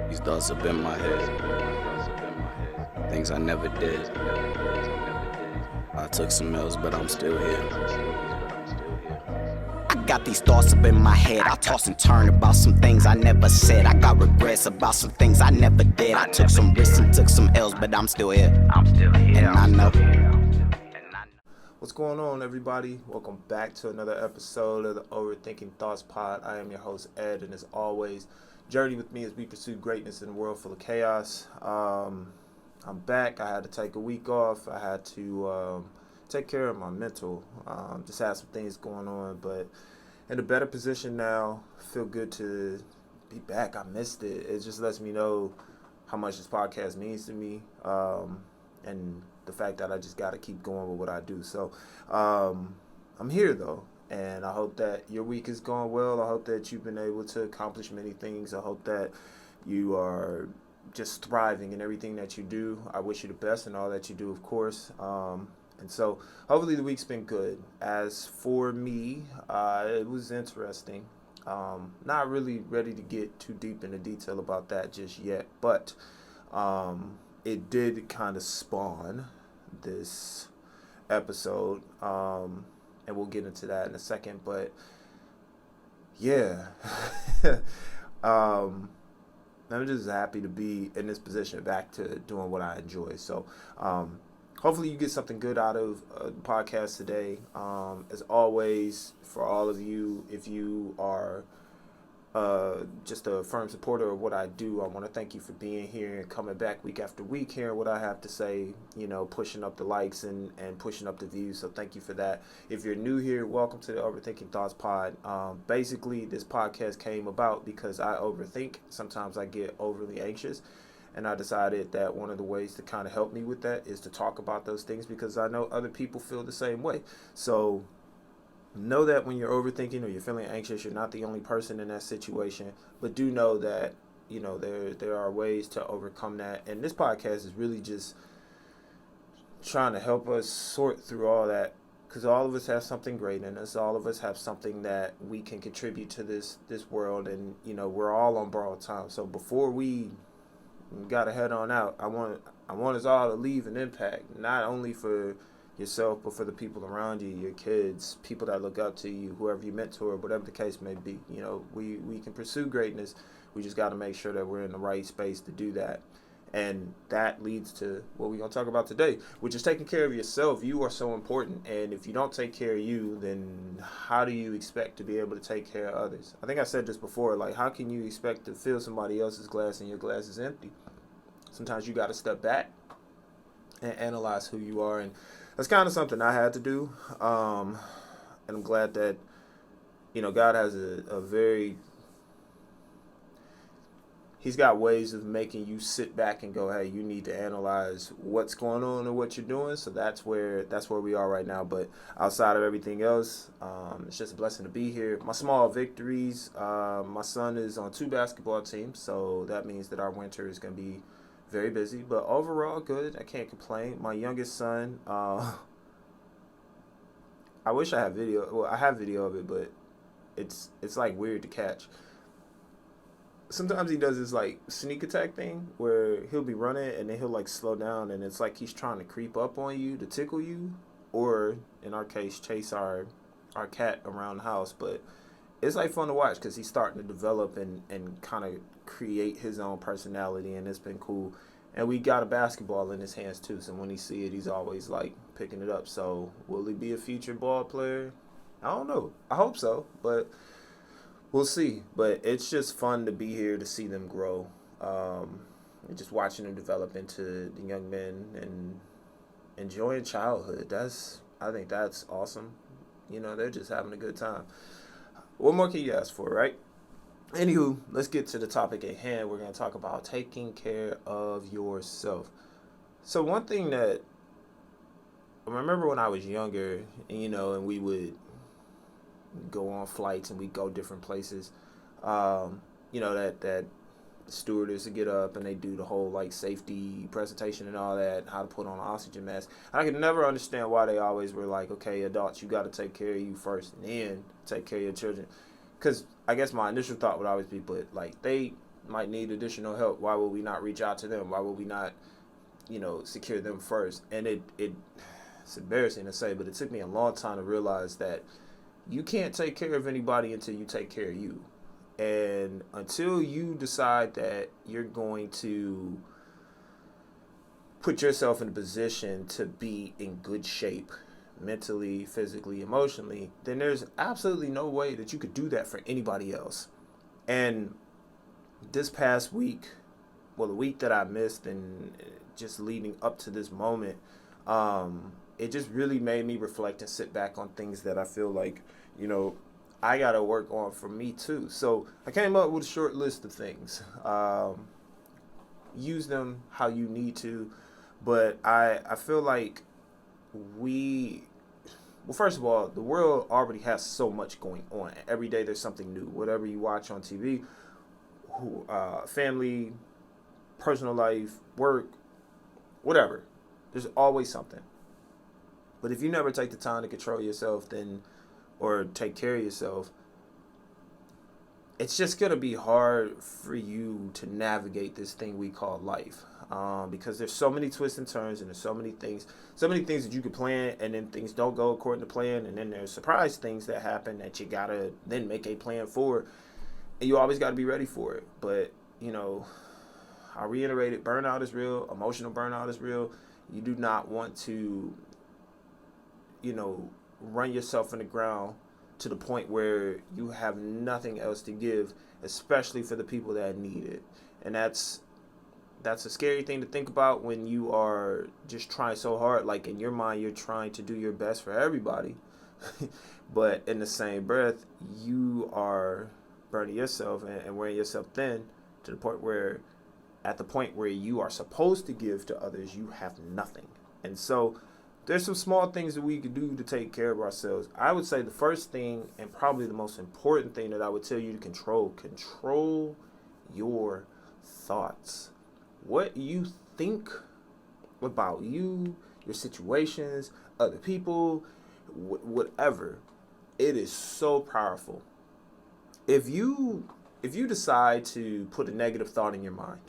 These thoughts up in my head, things I never did. I took some L's, but I'm still here. I got these thoughts up in my head. I toss and turn about some things I never said. I got regrets about some things I never did. I took some risks and took some L's, but I'm still here. And I know. What's going on, everybody? Welcome back to another episode of the Overthinking Thoughts Pod. I am your host, Ed, and as always, journey with me as we pursue greatness in a world full of chaos. I'm back. I had to take a week off. I had to take care of my mental. Just had some things going on, but in a better position now. Feel good to be back. I missed it. It just lets me know how much this podcast means to me, and the fact that I just got to keep going with what I do. So I'm here, though, and I hope that your week is going well. I hope that you've been able to accomplish many things. I hope that you are just thriving in everything that you do. I wish you the best in all that you do, of course. And so hopefully the week's been good. As for me, it was interesting. Not really ready to get too deep into detail about that just yet, but it did kind of spawn this episode, and we'll get into that in a second. But yeah, I'm just happy to be in this position, back to doing what I enjoy. So hopefully you get something good out of the podcast today. As always, for all of you, if you are just a firm supporter of what I do, I want to thank you for being here and coming back week after week, hearing what I have to say, pushing up the likes and pushing up the views. So thank you for that. If you're new here, welcome to the Overthinking Thoughts Pod. Basically, this podcast came about because I overthink. Sometimes I get overly anxious. And I decided that one of the ways to kind of help me with that is to talk about those things, because I know other people feel the same way. So know that when you're overthinking or you're feeling anxious, you're not the only person in that situation. But do know that, there are ways to overcome that. And this podcast is really just trying to help us sort through all that, because all of us have something great in us. All of us have something that we can contribute to this world. And, we're all on borrowed time. So before we got to head on out, I want us all to leave an impact, not only for yourself, but for the people around you, your kids, people that look up to you, whoever you mentor, whatever the case may be. We can pursue greatness. We just got to make sure that we're in the right space to do that. And that leads to what we're going to talk about today, which is taking care of yourself. You are so important. And if you don't take care of you, then how do you expect to be able to take care of others? I think I said this before, like, how can you expect to fill somebody else's glass and your glass is empty? Sometimes you got to step back and analyze who you are. And that's kind of something I had to do. And I'm glad that, God has a very... He's got ways of making you sit back and go, hey, you need to analyze what's going on and what you're doing. So that's where we are right now. But outside of everything else, it's just a blessing to be here. My small victories, my son is on 2 basketball teams, so that means that our winter is going to be very busy. But overall, good. I can't complain. My youngest son, I wish I had video. Well, I have video of it, but it's like weird to catch. Sometimes he does this like sneak attack thing where he'll be running and then he'll like slow down, and it's like he's trying to creep up on you to tickle you, or in our case, chase our cat around the house. But it's like fun to watch because he's starting to develop and kind of create his own personality, and it's been cool. And we got a basketball in his hands too, so when he see it, he's always like picking it up. So will he be a future ball player? I don't know. I hope so, but we'll see. But it's just fun to be here to see them grow, and just watching them develop into the young men and enjoying childhood. I think that's awesome. They're just having a good time. What more can you ask for, right? Anywho, let's get to the topic at hand. We're going to talk about taking care of yourself. So one thing that I remember when I was younger, and we would go on flights and we go different places, that stewardess would get up and they do the whole like safety presentation and all that, how to put on an oxygen mask. I could never understand why they always were like, okay, adults, you got to take care of you first and then take care of your children. Because I guess my initial thought would always be, but like they might need additional help, why would we not reach out to them? Why would we not, secure them first? And it's embarrassing to say, but it took me a long time to realize that you can't take care of anybody until you take care of you. And until you decide that you're going to put yourself in a position to be in good shape, mentally, physically, emotionally, then there's absolutely no way that you could do that for anybody else. And this past week, the week that I missed and just leading up to this moment, it just really made me reflect and sit back on things that I feel like, I got to work on for me too. So I came up with a short list of things. Use them how you need to. But I feel like first of all, the world already has so much going on. Every day there's something new. Whatever you watch on TV, family, personal life, work, whatever. There's always something. But if you never take the time to control yourself, or take care of yourself, it's just going to be hard for you to navigate this thing we call life. Because there's so many twists and turns, and there's so many things that you could plan, and then things don't go according to plan, and then there's surprise things that happen that you gotta then make a plan for, and you always got to be ready for it. But I reiterated, burnout is real, emotional burnout is real. You do not want to run yourself in the ground to the point where you have nothing else to give, especially for the people that need it. And that's a scary thing to think about when you are just trying so hard. Like, in your mind, you're trying to do your best for everybody. But in the same breath, you are burning yourself and wearing yourself thin to the point where, at the point where you are supposed to give to others, you have nothing. And so there's some small things that we could do to take care of ourselves. I would say the first thing, and probably the most important thing that I would tell you to control your thoughts. What you think about you, your situations, other people, whatever, it is so powerful. If you decide to put a negative thought in your mind,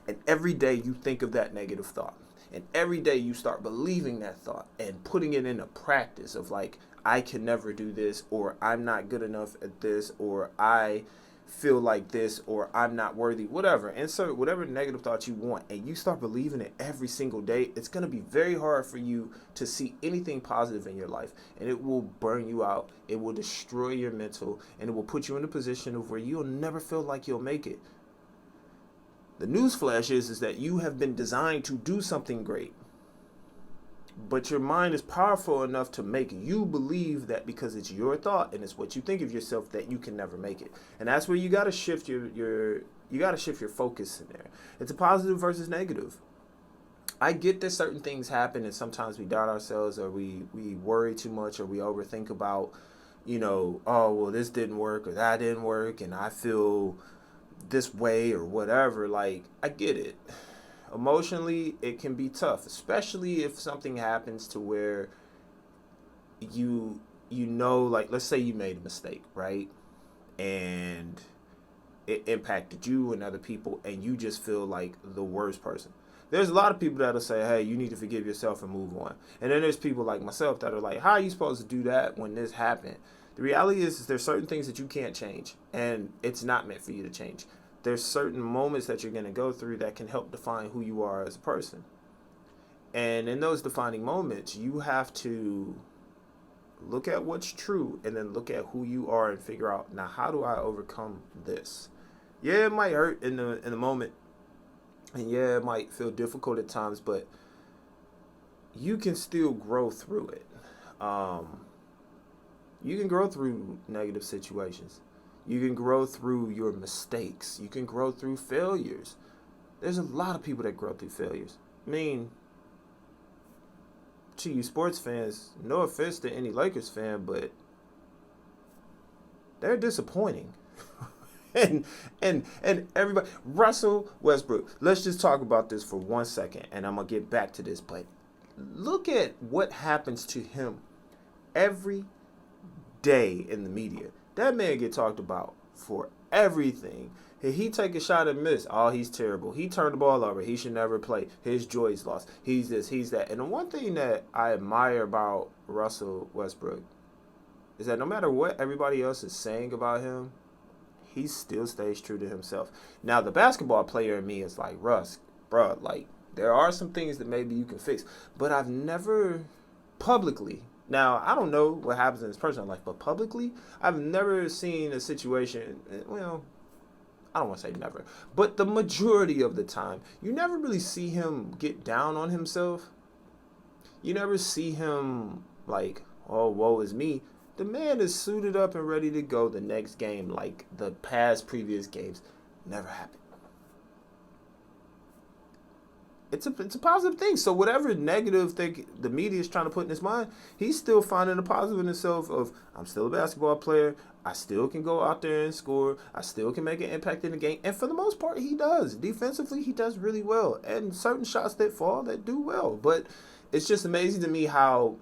and every day you think of that negative thought, and every day you start believing that thought and putting it into practice of like, I can never do this, or I'm not good enough at this, or I feel like this, or I'm not worthy, whatever. Insert whatever negative thought you want, and you start believing it every single day, it's going to be very hard for you to see anything positive in your life, and it will burn you out. It will destroy your mental, and it will put you in a position of where you'll never feel like you'll make it. The newsflash is that you have been designed to do something great, but your mind is powerful enough to make you believe that because it's your thought and it's what you think of yourself, that you can never make it. And that's where you got to shift your focus in there. It's a positive versus negative. I get that certain things happen, and sometimes we doubt ourselves, or we worry too much, or we overthink about, oh, well, this didn't work or that didn't work, and I feel this way or whatever. Like, I get it. Emotionally, it can be tough, especially if something happens to where like, let's say you made a mistake, right? And it impacted you and other people, and you just feel like the worst person. There's a lot of people that'll say, hey, you need to forgive yourself and move on. And then there's people like myself that are like, how are you supposed to do that when this happened? The reality is there's certain things that you can't change, and it's not meant for you to change. There's certain moments that you're going to go through that can help define who you are as a person. And in those defining moments, you have to look at what's true and then look at who you are and figure out, now, how do I overcome this? Yeah, it might hurt in the moment. And yeah, it might feel difficult at times, but you can still grow through it. You can grow through negative situations. You can grow through your mistakes. You can grow through failures. There's a lot of people that grow through failures. I mean, to you sports fans, no offense to any Lakers fan, but they're disappointing. and everybody, Russell Westbrook, let's just talk about this for 1 second, and I'm going to get back to this, but look at what happens to him every day in the media. That man get talked about for everything. He take a shot and miss. Oh, he's terrible. He turned the ball over. He should never play. His joy's lost. He's this, he's that. And the one thing that I admire about Russell Westbrook is that no matter what everybody else is saying about him, he still stays true to himself. Now, the basketball player in me is like, Russ, bro, like, there are some things that maybe you can fix. But I've never publicly, now, I don't know what happens in his personal life, but publicly, I've never seen a situation, well, I don't want to say never, but the majority of the time, you never really see him get down on himself. You never see him like, oh, woe is me. The man is suited up and ready to go the next game like the previous games never happened. It's a positive thing. So whatever negative thing the media is trying to put in his mind, he's still finding a positive in himself of, I'm still a basketball player. I still can go out there and score. I still can make an impact in the game. And for the most part, he does. Defensively, he does really well. And certain shots that fall that do well. But it's just amazing to me how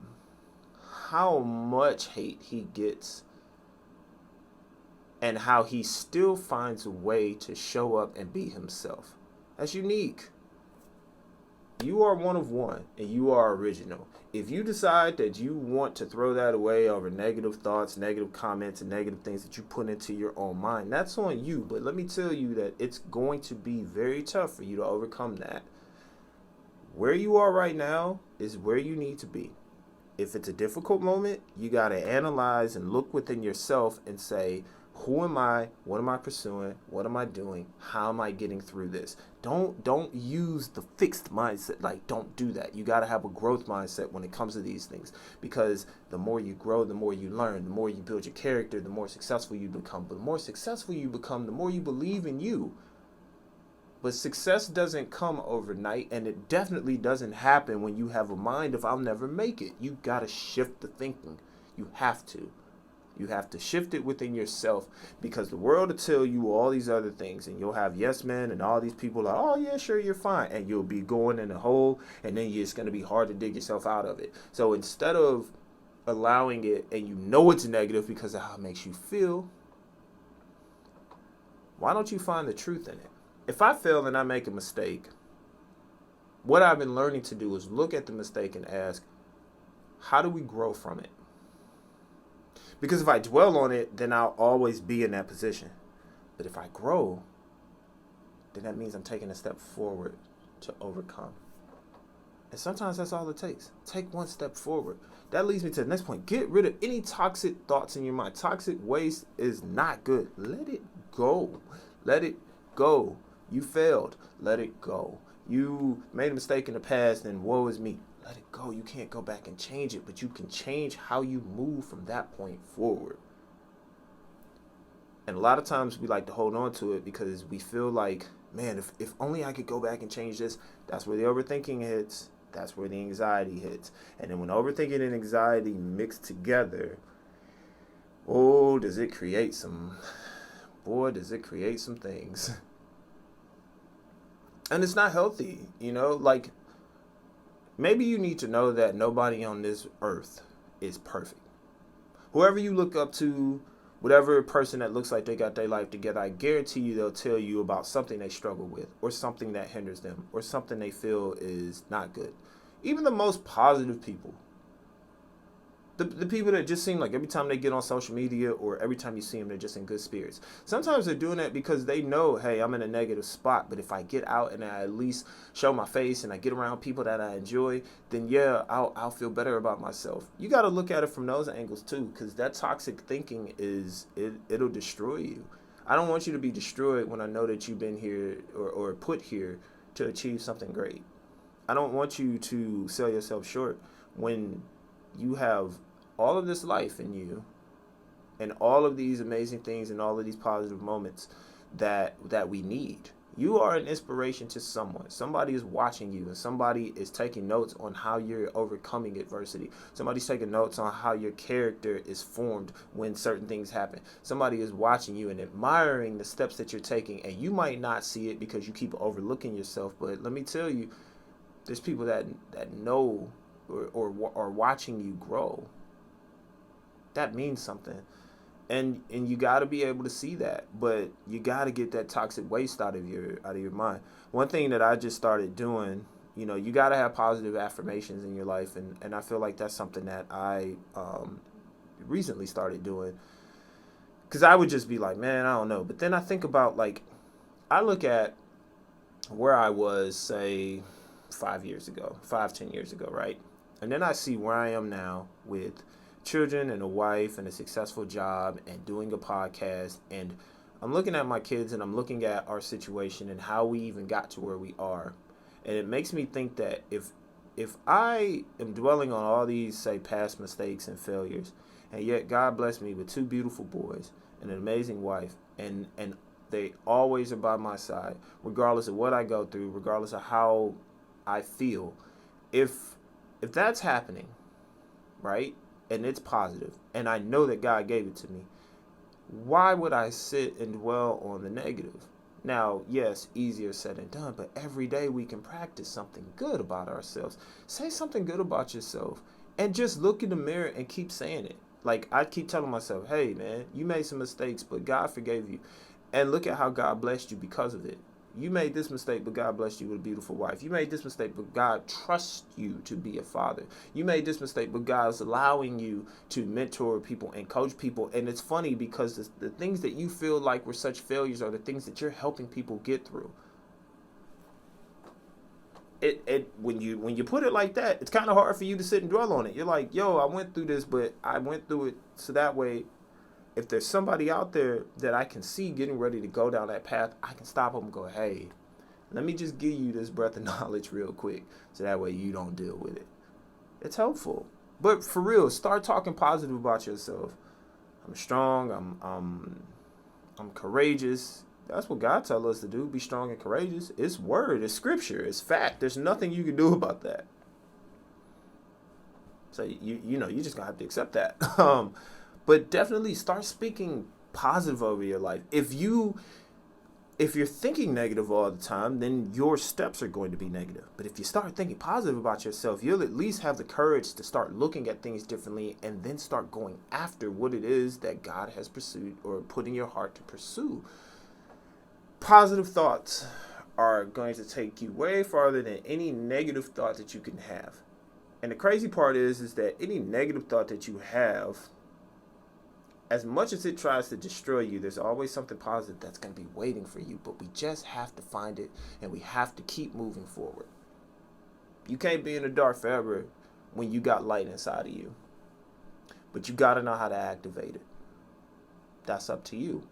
much hate he gets and how he still finds a way to show up and be himself. That's unique. You are one of one, and you are original. If you decide that you want to throw that away over negative thoughts, negative comments, and negative things that you put into your own mind, that's on you. But let me tell you that it's going to be very tough for you to overcome that. Where you are right now is where you need to be. If it's a difficult moment, you got to analyze and look within yourself and say, who am I? What am I pursuing? What am I doing? How am I getting through this? Don't use the fixed mindset. Like, don't do that. You got to have a growth mindset when it comes to these things, because the more you grow, the more you learn, the more you build your character, the more successful you become. But the more successful you become, the more you believe in you. But success doesn't come overnight, and it definitely doesn't happen when you have a mind of, I'll never make it. You got to shift the thinking. You have to. You have to shift it within yourself, because the world will tell you all these other things, and you'll have yes men and all these people like, oh yeah, sure, you're fine. And you'll be going in a hole, and then it's going to be hard to dig yourself out of it. So instead of allowing it, and you know it's negative because of how it makes you feel, why don't you find the truth in it? If I fail and I make a mistake, what I've been learning to do is look at the mistake and ask, how do we grow from it? Because if I dwell on it, then I'll always be in that position. But if I grow, then that means I'm taking a step forward to overcome. And sometimes that's all it takes. Take one step forward. That leads me to the next point. Get rid of any toxic thoughts in your mind. Toxic waste is not good. Let it go. Let it go. You failed. Let it go. You made a mistake in the past, and woe is me. Let it go. You can't go back and change it, but you can change how you move from that point forward. And a lot of times we like to hold on to it because we feel like, man, if only I could go back and change this. That's where the overthinking hits. That's where the anxiety hits. And then when overthinking and anxiety mix together, does it create some things. And it's not healthy, like, maybe you need to know that nobody on this earth is perfect. Whoever you look up to, whatever person that looks like they got their life together, I guarantee you they'll tell you about something they struggle with, or something that hinders them, or something they feel is not good. Even the most positive people, the people that just seem like every time they get on social media or every time you see them, they're just in good spirits. Sometimes they're doing that because they know, hey, I'm in a negative spot, but if I get out and I at least show my face and I get around people that I enjoy, then yeah, I'll feel better about myself. You got to look at it from those angles too, because that toxic thinking it'll destroy you. I don't want you to be destroyed when I know that you've been here or put here to achieve something great. I don't want you to sell yourself short when you have all of this life in you and all of these amazing things and all of these positive moments that we need. You are an inspiration to someone. Somebody is watching you, and somebody is taking notes on how you're overcoming adversity. Somebody's taking notes on how your character is formed when certain things happen. Somebody is watching you and admiring the steps that you're taking, and you might not see it because you keep overlooking yourself. But let me tell you, there's people that know or are watching you grow. That means something. And you got to be able to see that, but you got to get that toxic waste out of your mind. One thing that I just started doing, you got to have positive affirmations in your life, and I feel like that's something that I recently started doing, because I would just be like, man, I don't know. But then I think about, like, I look at where I was, say, 10 years ago, right? And then I see where I am now with children and a wife and a successful job and doing a podcast. And I'm looking at my kids and I'm looking at our situation and how we even got to where we are. And it makes me think that if I am dwelling on all these, say, past mistakes and failures, and yet God blessed me with two beautiful boys and an amazing wife, and they always are by my side, regardless of what I go through, regardless of how I feel. If that's happening, right, and it's positive, and I know that God gave it to me, why would I sit and dwell on the negative? Now, yes, easier said than done, but every day we can practice something good about ourselves. Say something good about yourself, and just look in the mirror and keep saying it. Like, I keep telling myself, hey, man, you made some mistakes, but God forgave you. And look at how God blessed you because of it. You made this mistake, but God blessed you with a beautiful wife. You made this mistake, but God trusts you to be a father. You made this mistake, but God is allowing you to mentor people and coach people. And it's funny because the things that you feel like were such failures are the things that you're helping people get through. When you put it like that, it's kind of hard for you to sit and dwell on it. You're like, yo, I went through this, but I went through it so that way, if there's somebody out there that I can see getting ready to go down that path, I can stop them and go, hey, let me just give you this breath of knowledge real quick so that way you don't deal with it. It's helpful. But for real, start talking positive about yourself. I'm strong. I'm courageous. That's what God tells us to do, be strong and courageous. It's word, it's scripture, it's fact. There's nothing you can do about that. So, you just going to have to accept that. But definitely start speaking positive over your life. If you're thinking negative all the time, then your steps are going to be negative. But if you start thinking positive about yourself, you'll at least have the courage to start looking at things differently and then start going after what it is that God has pursued or put in your heart to pursue. Positive thoughts are going to take you way farther than any negative thought that you can have. And the crazy part is that any negative thought that you have, as much as it tries to destroy you, there's always something positive that's going to be waiting for you. But we just have to find it, and we have to keep moving forward. You can't be in the dark forever when you got light inside of you. But you got to know how to activate it. That's up to you.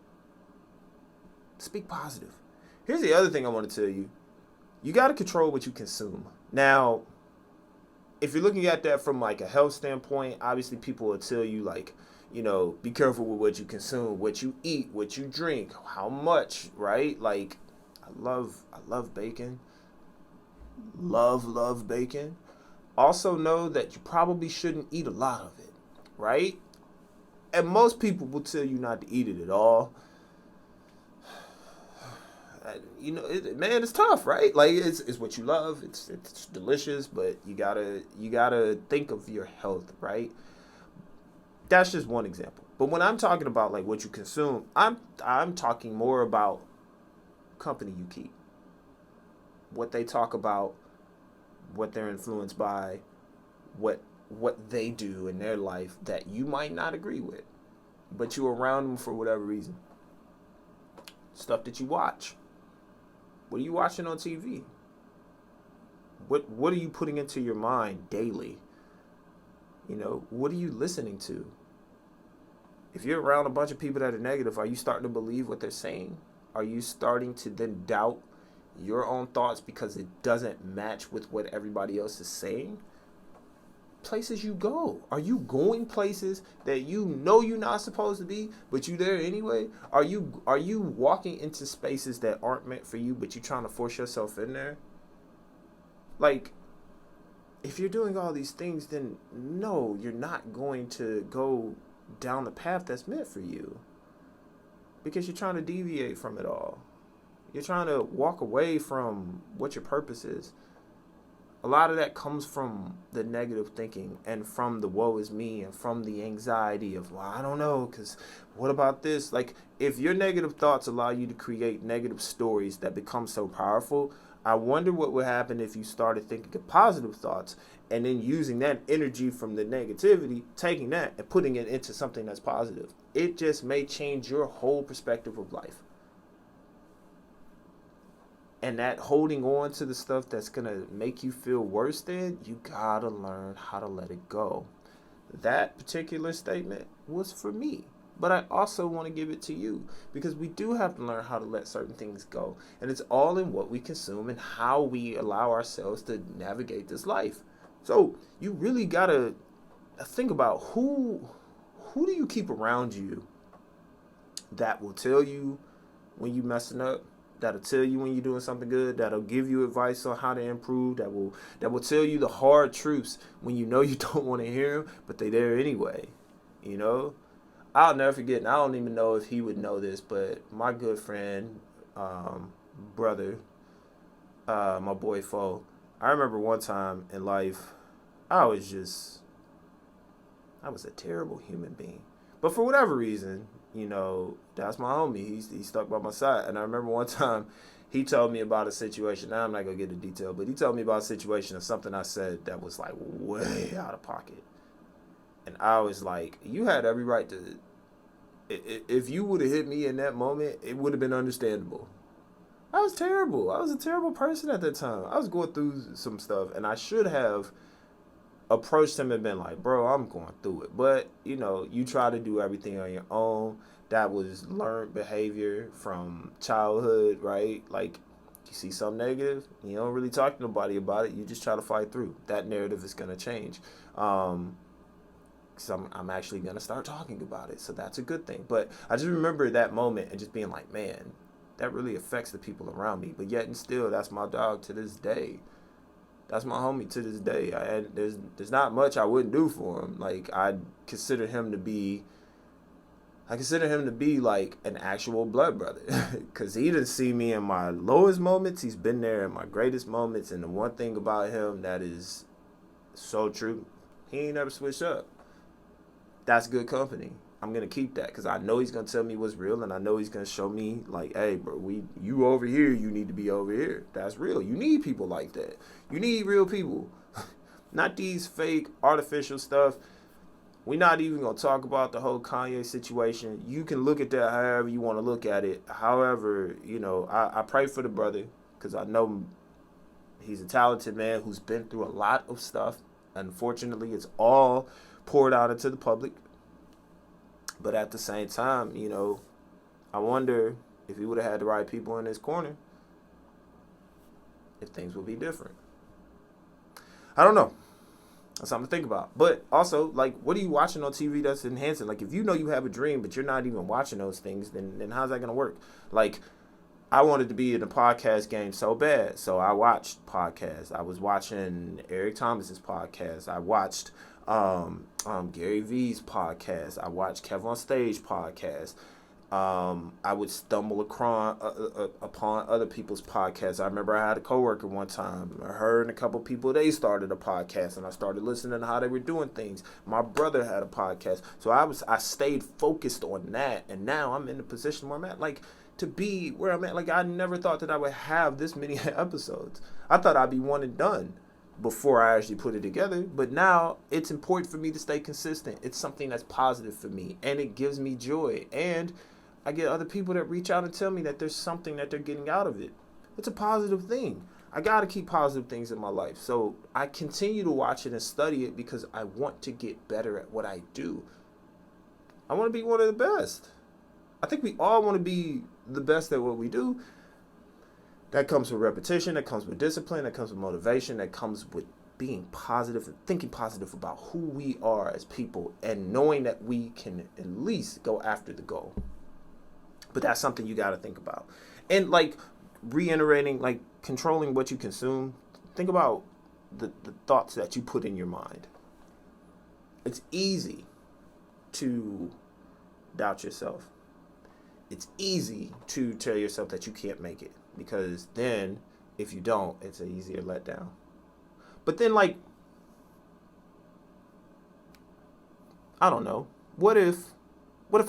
Speak positive. Here's the other thing I want to tell you. You got to control what you consume. Now, if you're looking at that from like a health standpoint, obviously people will tell you like, be careful with what you consume, what you eat, what you drink, how much, right? Like, I love bacon. Love bacon. Also know that you probably shouldn't eat a lot of it, right? And most people will tell you not to eat it at all. Man, it's tough, right? Like, it's what you love. It's delicious, but you gotta think of your health, right? That's just one example. But when I'm talking about like what you consume, I'm talking more about company you keep. What they talk about, what they're influenced by, what they do in their life that you might not agree with. But you're around them for whatever reason. Stuff that you watch. What are you watching on TV? What are you putting into your mind daily? What are you listening to? If you're around a bunch of people that are negative, are you starting to believe what they're saying? Are you starting to then doubt your own thoughts because it doesn't match with what everybody else is saying? Places you go. Are you going places that you know you're not supposed to be, but you're there anyway? Are you walking into spaces that aren't meant for you, but you're trying to force yourself in there? Like, if you're doing all these things, then no, you're not going to go down the path that's meant for you, because you're trying to deviate from it all. You're trying to walk away from what your purpose is. a lot of that comes from the negative thinking and from the woe is me and from the anxiety of, well, I don't know, because what about this? Like, if your negative thoughts allow you to create negative stories that become so powerful, I wonder what would happen if you started thinking of positive thoughts and then using that energy from the negativity, taking that and putting it into something that's positive. It just may change your whole perspective of life. And that holding on to the stuff that's going to make you feel worse than, you got to learn how to let it go. That particular statement was for me. But I also want to give it to you, because we do have to learn how to let certain things go. And it's all in what we consume and how we allow ourselves to navigate this life. So you really got to think about who do you keep around you that will tell you when you messing up, that'll tell you when you're doing something good, that'll give you advice on how to improve, that will tell you the hard truths when you know you don't want to hear them, but they're there anyway, you know? I'll never forget, and I don't even know if he would know this, but my good friend, brother, my boy Fo, I remember one time in life, I was a terrible human being. But for whatever reason, you know, that's my homie. He stuck by my side. And I remember one time he told me about a situation. Now I'm not going to get into detail, but he told me about a situation of something I said that was like way out of pocket. And I was like, you had every right to, if you would have hit me in that moment, it would have been understandable. I was terrible. I was a terrible person at that time. I was going through some stuff, and I should have approached him and been like, bro, I'm going through it. But, you know, you try to do everything on your own. That was learned behavior from childhood, right? Like, you see something negative, you don't really talk to nobody about it. You just try to fight through. That narrative is going to change. So I'm actually going to start talking about it. So that's a good thing. But I just remember that moment and just being like, man, that really affects the people around me. But yet and still, that's my dog to this day. That's my homie to this day. There's not much I wouldn't do for him. Like, I consider him to be like an actual blood brother, because he didn't see me in my lowest moments. He's been there in my greatest moments. And the one thing about him that is so true, he ain't never switched up. That's good company. I'm going to keep that, because I know he's going to tell me what's real, and I know he's going to show me, like, hey, bro, you over here, you need to be over here. That's real. You need people like that. You need real people. Not these fake, artificial stuff. We're not even going to talk about the whole Kanye situation. You can look at that however you want to look at it. However, you know, I pray for the brother, because I know he's a talented man who's been through a lot of stuff. Unfortunately, it's all poured out into the public. But at the same time, you know, I wonder if he would have had the right people in his corner, if things would be different. I don't know. That's something to think about. But also, like, what are you watching on TV that's enhancing? Like, if you know you have a dream, but you're not even watching those things, then how's that going to work? Like, I wanted to be in the podcast game so bad, so I watched podcasts. I was watching Eric Thomas's podcast. I watched Gary V's podcast. I watched Kev on Stage podcast. I would stumble upon other people's podcasts. I remember I had a coworker one time. I heard a couple people, they started a podcast, and I started listening to how they were doing things. My brother had a podcast, so I stayed focused on that, and now I'm in the position where I'm at. Like, to be where I'm at, like, I never thought that I would have this many episodes. I thought I'd be one and done before I actually put it together. But now it's important for me to stay consistent. It's something that's positive for me, and it gives me joy. And I get other people that reach out and tell me that there's something that they're getting out of it. It's a positive thing. I got to keep positive things in my life. So I continue to watch it and study it, because I want to get better at what I do. I want to be one of the best. I think we all want to be the best at what we do. That comes with repetition, that comes with discipline, that comes with motivation, that comes with being positive and thinking positive about who we are as people, and knowing that we can at least go after the goal. But that's something you got to think about. And, like, reiterating, like, controlling what you consume, think about the thoughts that you put in your mind. It's easy to doubt yourself. It's easy to tell yourself that you can't make it, because then if you don't, it's an easier letdown. But then, like, I don't know. What if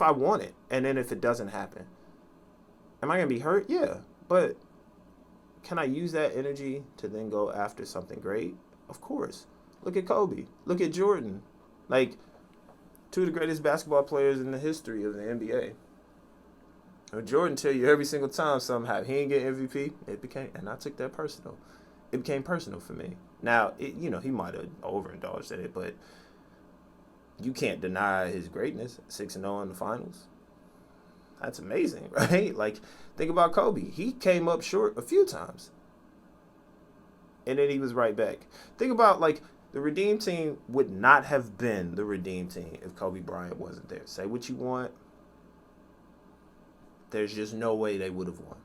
I want it, and then if it doesn't happen, am I gonna be hurt? Yeah, but can I use that energy to then go after something great? Of course. Look at Kobe. Look at Jordan. Like, two of the greatest basketball players in the history of the NBA. Jordan tell you every single time something happened, he didn't get MVP. And I took that personal. It became personal for me. Now, he might have overindulged in it, but you can't deny his greatness. 6-0 in the finals. That's amazing, right? Like, think about Kobe. He came up short a few times, and then he was right back. Think about, like, the Redeem Team would not have been the Redeem Team if Kobe Bryant wasn't there. Say what you want. There's just no way they would have won.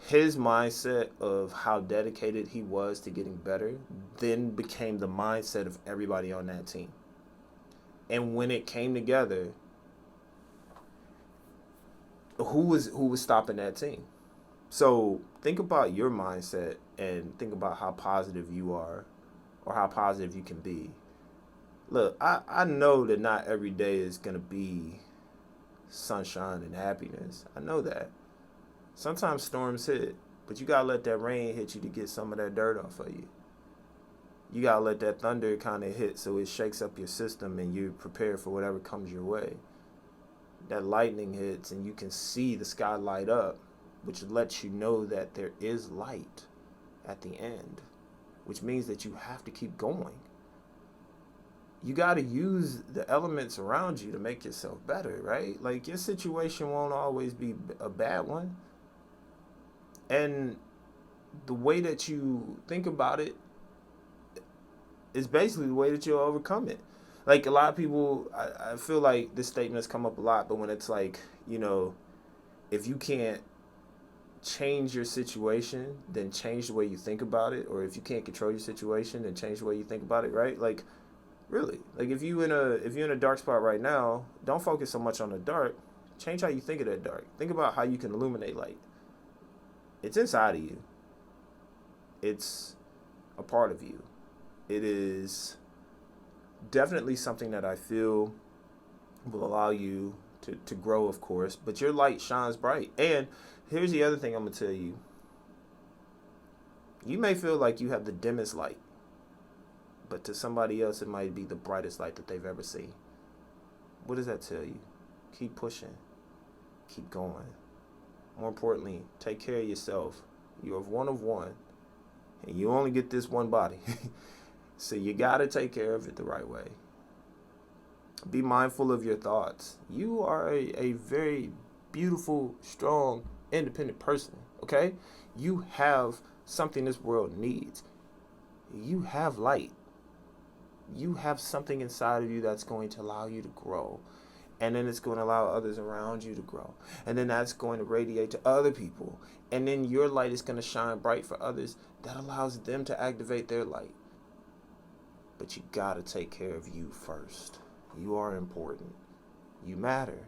His mindset of how dedicated he was to getting better then became the mindset of everybody on that team. And when it came together, who was stopping that team? So think about your mindset and think about how positive you are or how positive you can be. Look, I know that not every day is going to be sunshine and happiness. I know that. Sometimes storms hit, but you got to let that rain hit you to get some of that dirt off of you. You got to let that thunder kind of hit so it shakes up your system and you're prepared for whatever comes your way. That lightning hits and you can see the sky light up, which lets you know that there is light at the end, which means that you have to keep going. You got to use the elements around you to make yourself better, right? Like, your situation won't always be a bad one. And the way that you think about it is basically the way that you'll overcome it. Like, a lot of people, I feel like this statement has come up a lot, but when it's like, if you can't change your situation, then change the way you think about it. Or if you can't control your situation, then change the way you think about it, right? Like, really. Like, if you're in a dark spot right now, don't focus so much on the dark. Change how you think of that dark. Think about how you can illuminate light. It's inside of you. It's a part of you. It is definitely something that I feel will allow you to grow, of course, but your light shines bright. And here's the other thing I'm going to tell you. You may feel like you have the dimmest light, but to somebody else, it might be the brightest light that they've ever seen. What does that tell you? Keep pushing. Keep going. More importantly, take care of yourself. You're one of one, and you only get this one body. So you got to take care of it the right way. Be mindful of your thoughts. You are a very beautiful, strong, independent person, okay? You have something this world needs. You have light. You have something inside of you that's going to allow you to grow. And then it's going to allow others around you to grow. And then that's going to radiate to other people. And then your light is going to shine bright for others. That allows them to activate their light. But you got to take care of you first. You are important. You matter.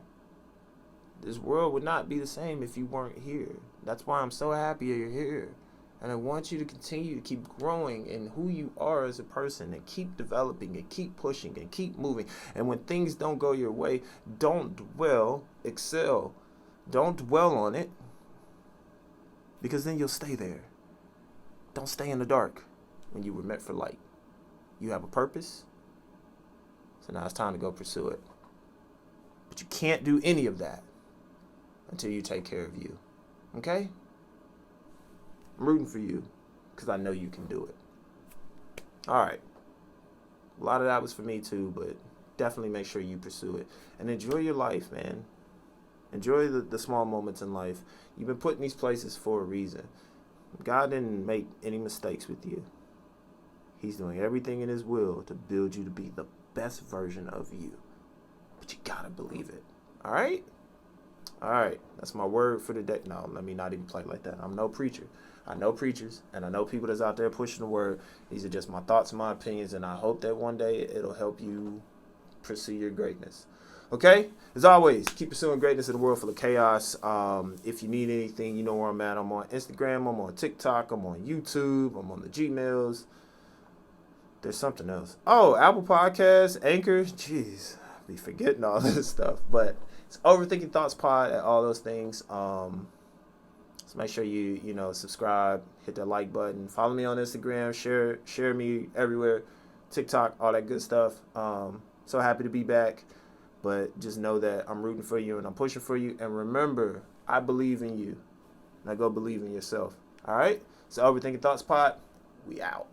This world would not be the same if you weren't here. That's why I'm so happy you're here. And I want you to continue to keep growing in who you are as a person and keep developing and keep pushing and keep moving. And when things don't go your way, don't dwell, excel. Don't dwell on it, because then you'll stay there. Don't stay in the dark when you were meant for light. You have a purpose, so now it's time to go pursue it. But you can't do any of that until you take care of you. Okay? I'm rooting for you because I know you can do it. All right. A lot of that was for me too, but definitely make sure you pursue it. And enjoy your life, man. Enjoy the small moments in life. You've been put in these places for a reason. God didn't make any mistakes with you. He's doing everything in his will to build you to be the best version of you. But you gotta believe it. All right? All right. That's my word for the day. No, let me not even play like that. I'm no preacher. I know preachers, and I know people that's out there pushing the word. These are just my thoughts and my opinions, and I hope that one day it'll help you pursue your greatness. Okay? As always, keep pursuing greatness in a world full of chaos. If you need anything, you know where I'm at. I'm on Instagram. I'm on TikTok. I'm on YouTube. I'm on the Gmails. There's something else. Oh, Apple Podcasts, Anchor. Jeez, I be forgetting all this stuff. But it's Overthinking Thoughts Pod at all those things. So make sure you subscribe, hit that like button, follow me on Instagram, share me everywhere, TikTok, all that good stuff. So happy to be back. But just know that I'm rooting for you and I'm pushing for you. And remember, I believe in you. Now go believe in yourself. All right? So Overthinking Thoughts Pod, we out.